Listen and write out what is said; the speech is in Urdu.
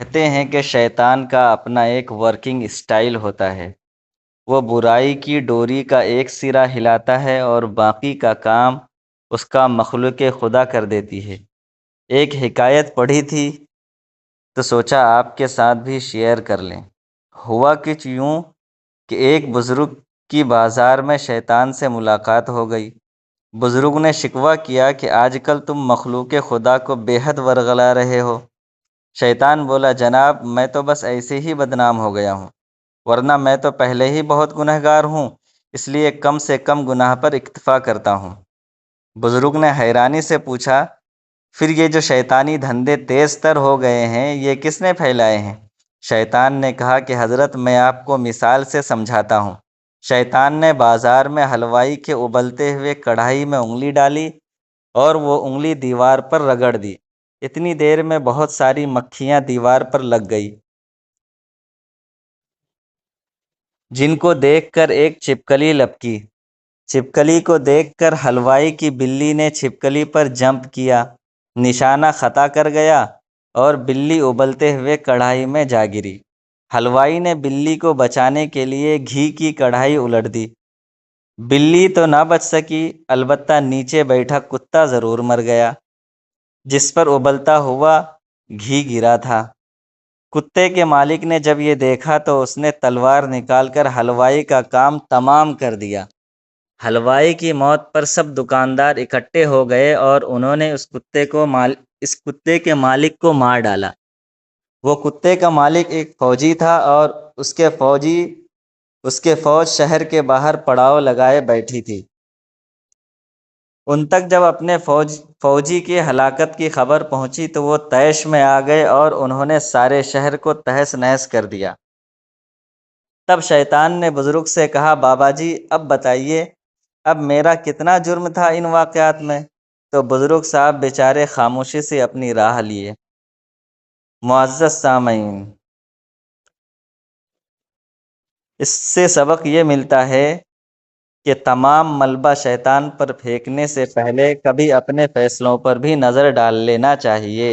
کہتے ہیں کہ شیطان کا اپنا ایک ورکنگ اسٹائل ہوتا ہے۔ وہ برائی کی ڈوری کا ایک سرا ہلاتا ہے اور باقی کا کام اس کا مخلوق خدا کر دیتی ہے۔ ایک حکایت پڑھی تھی تو سوچا آپ کے ساتھ بھی شیئر کر لیں۔ ہوا کچھ یوں کہ ایک بزرگ کی بازار میں شیطان سے ملاقات ہو گئی۔ بزرگ نے شکوہ کیا کہ آج کل تم مخلوق خدا کو بے حد ورغلا رہے ہو۔ شیطان بولا، جناب میں تو بس ایسے ہی بدنام ہو گیا ہوں، ورنہ میں تو پہلے ہی بہت گنہگار ہوں، اس لیے کم سے کم گناہ پر اکتفا کرتا ہوں۔ بزرگ نے حیرانی سے پوچھا، پھر یہ جو شیطانی دھندے تیز تر ہو گئے ہیں یہ کس نے پھیلائے ہیں؟ شیطان نے کہا کہ حضرت میں آپ کو مثال سے سمجھاتا ہوں۔ شیطان نے بازار میں حلوائی کے ابلتے ہوئے کڑھائی میں انگلی ڈالی اور وہ انگلی دیوار پر رگڑ دی۔ اتنی دیر میں بہت ساری مکھیاں دیوار پر لگ گئی، جن کو دیکھ کر ایک چھپکلی لپکی۔ چھپکلی کو دیکھ کر حلوائی کی بلی نے چھپکلی پر جمپ کیا، نشانہ خطا کر گیا اور بلی ابلتے ہوئے کڑھائی میں جا گری۔ حلوائی نے بلی کو بچانے کے لیے گھی کی کڑھائی الٹ دی۔ بلی تو نہ بچ سکی، البتہ نیچے بیٹھا کتا ضرور مر گیا، جس پر ابلتا ہوا گھی گرا تھا۔ کتے کے مالک نے جب یہ دیکھا تو اس نے تلوار نکال کر حلوائی کا کام تمام کر دیا۔ حلوائی کی موت پر سب دکاندار اکٹھے ہو گئے اور انہوں نے اس کتے کے مالک کو مار ڈالا۔ وہ کتے کا مالک ایک فوجی تھا اور اس کے فوج شہر کے باہر پڑاؤ لگائے بیٹھی تھی۔ ان تک جب اپنے فوجی کی ہلاکت کی خبر پہنچی تو وہ طیش میں آ گئے اور انہوں نے سارے شہر کو تہس نہس کر دیا۔ تب شیطان نے بزرگ سے کہا، بابا جی اب بتائیے، اب میرا کتنا جرم تھا ان واقعات میں؟ تو بزرگ صاحب بیچارے خاموشی سے اپنی راہ لیے۔ معزز سامعین، اس سے سبق یہ ملتا ہے کہ تمام ملبہ شیطان پر پھینکنے سے پہلے کبھی اپنے فیصلوں پر بھی نظر ڈال لینا چاہیے۔